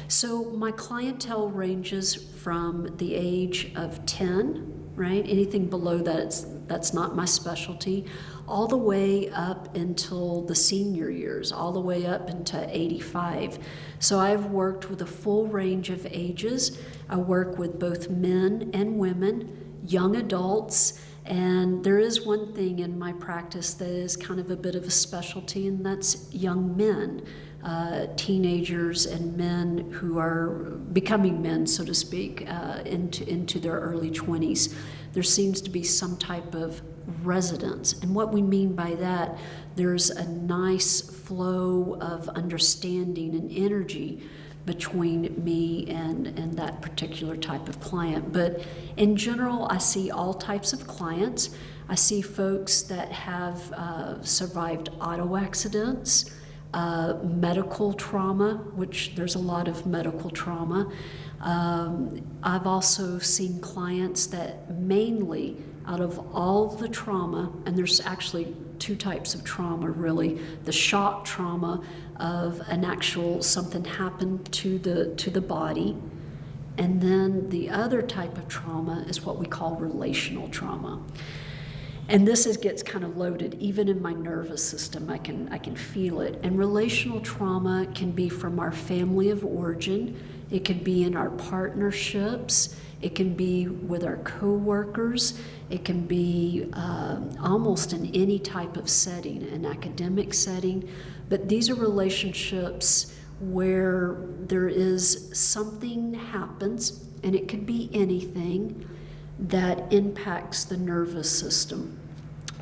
So my clientele ranges from the age of 10, right? Anything below that's not my specialty, all the way up until the senior years, all the way up into 85. So I've worked with a full range of ages. I work with both men and women, young adults, and there is one thing in my practice that is kind of a bit of a specialty, and that's young men. Teenagers and men who are becoming men, so to speak, into their early 20s. There seems to be some type of resonance. And what we mean by that, there's a nice flow of understanding and energy between me and that particular type of client. But in general, I see all types of clients. I see folks that have survived auto accidents, medical trauma, which there's a lot of medical trauma. I've also seen clients that mainly out of all the trauma, and there's actually two types of trauma really, the shock trauma of an actual something happened to the body, and then the other type of trauma is what we call relational trauma. And this gets kind of loaded. Even in my nervous system, I can feel it. And relational trauma can be from our family of origin. It can be in our partnerships. It can be with our coworkers. It can be almost in any type of setting, an academic setting. But these are relationships where there is something happens, and it could be anything that impacts the nervous system,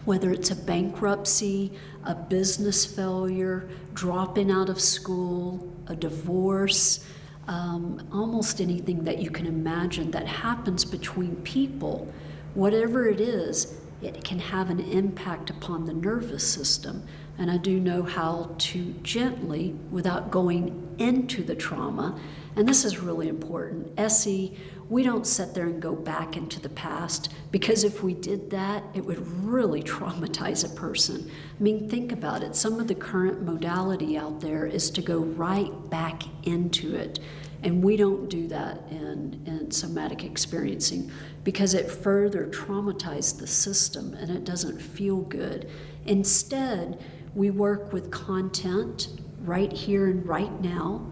whether it's a bankruptcy, a business failure, dropping out of school, a divorce, almost anything that you can imagine that happens between people. Whatever it is, it can have an impact upon the nervous system. And I do know how to gently, without going into the trauma, and this is really important. Essie, we don't sit there and go back into the past, because if we did that, it would really traumatize a person. I mean, think about it. Some of the current modality out there is to go right back into it. And we don't do that in somatic experiencing, because it further traumatizes the system and it doesn't feel good. Instead, we work with content right here and right now.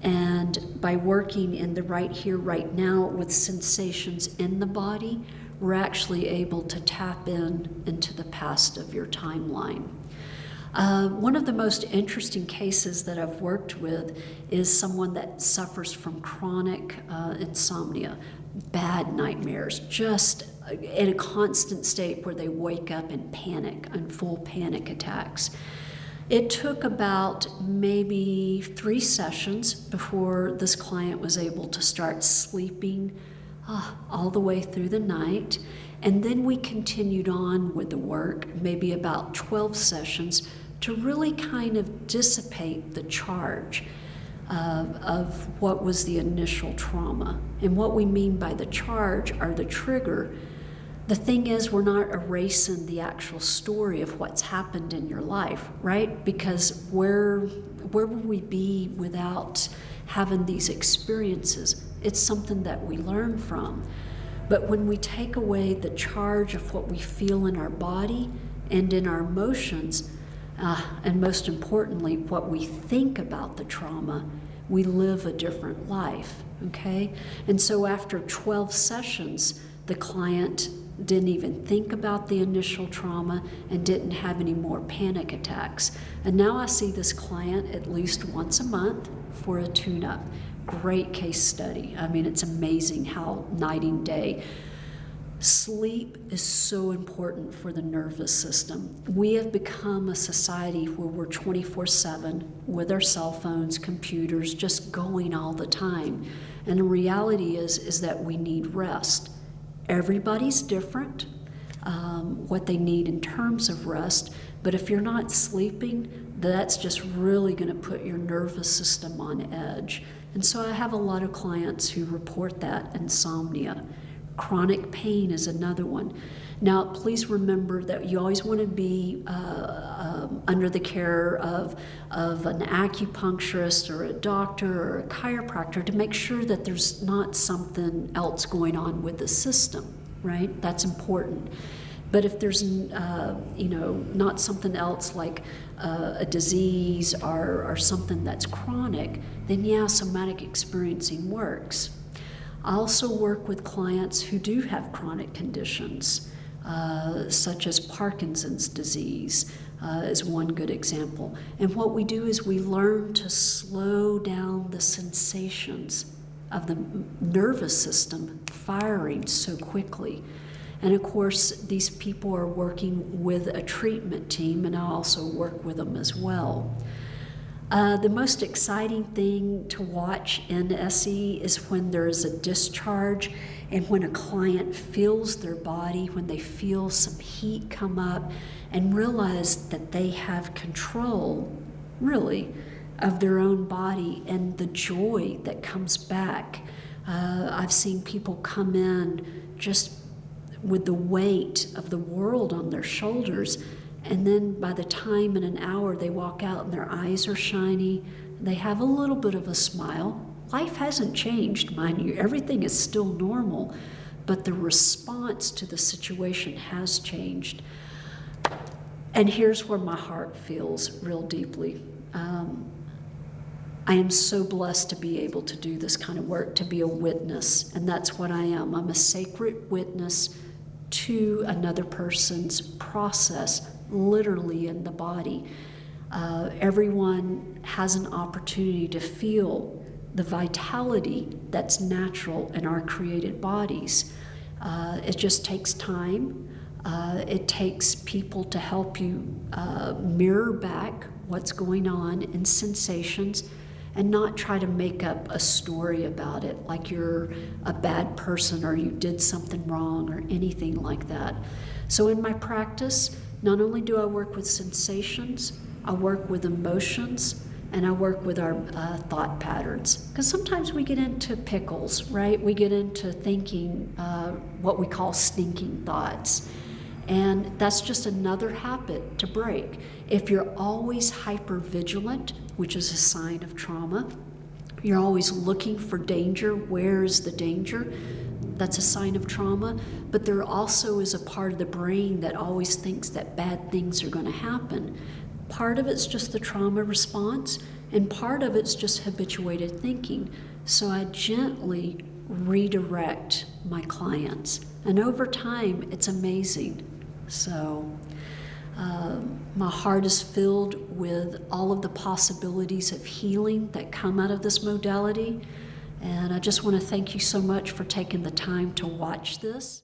And by working in the right here, right now with sensations in the body, we're actually able to tap into the past of your timeline. One of the most interesting cases that I've worked with is someone that suffers from chronic insomnia, bad nightmares, just in a constant state where they wake up in panic, in full panic attacks. It took about maybe 3 sessions before this client was able to start sleeping all the way through the night. And then we continued on with the work, maybe about 12 sessions, to really kind of dissipate the charge of what was the initial trauma. And what we mean by the charge or the trigger. The thing is, we're not erasing the actual story of what's happened in your life, right? Because where would we be without having these experiences? It's something that we learn from. But when we take away the charge of what we feel in our body and in our emotions, and most importantly, what we think about the trauma, we live a different life, okay? And so after 12 sessions, the client didn't even think about the initial trauma and didn't have any more panic attacks. And now I see this client at least once a month for a tune-up. Great case study. I mean, it's amazing how night and day. Sleep is so important for the nervous system. We have become a society where we're 24/7 with our cell phones, computers, just going all the time. And the reality is that we need rest. Everybody's different, what they need in terms of rest, but if you're not sleeping, that's just really going to put your nervous system on edge. And so I have a lot of clients who report that insomnia. Chronic pain is another one. Now, please remember that you always want to be under the care of an acupuncturist or a doctor or a chiropractor to make sure that there's not something else going on with the system, right? That's important. But if there's, not something else like a disease or something that's chronic, then yeah, somatic experiencing works. I also work with clients who do have chronic conditions, such as Parkinson's disease is one good example. And what we do is we learn to slow down the sensations of the nervous system firing so quickly. And of course, these people are working with a treatment team, and I also work with them as well. The most exciting thing to watch in SE is when there is a discharge and when a client feels their body, when they feel some heat come up and realize that they have control, really, of their own body and the joy that comes back. I've seen people come in just with the weight of the world on their shoulders, and then by the time in an hour they walk out and their eyes are shiny, they have a little bit of a smile. Life hasn't changed, mind you, everything is still normal, but the response to the situation has changed. And here's where my heart feels real deeply. I am so blessed to be able to do this kind of work, to be a witness, and that's what I am. I'm a sacred witness to another person's process, literally in the body. Everyone has an opportunity to feel the vitality that's natural in our created bodies. It just takes time. It takes people to help you mirror back what's going on in sensations and not try to make up a story about it like you're a bad person or you did something wrong or anything like that. So in my practice, not only do I work with sensations, I work with emotions, and I work with our thought patterns. Because sometimes we get into pickles, right? We get into thinking what we call stinking thoughts. And that's just another habit to break. If you're always hypervigilant, which is a sign of trauma, you're always looking for danger. Where is the danger? That's a sign of trauma. But there also is a part of the brain that always thinks that bad things are going to happen. Part of it's just the trauma response, and part of it's just habituated thinking. So I gently redirect my clients. And over time, it's amazing. So my heart is filled with all of the possibilities of healing that come out of this modality. And I just want to thank you so much for taking the time to watch this.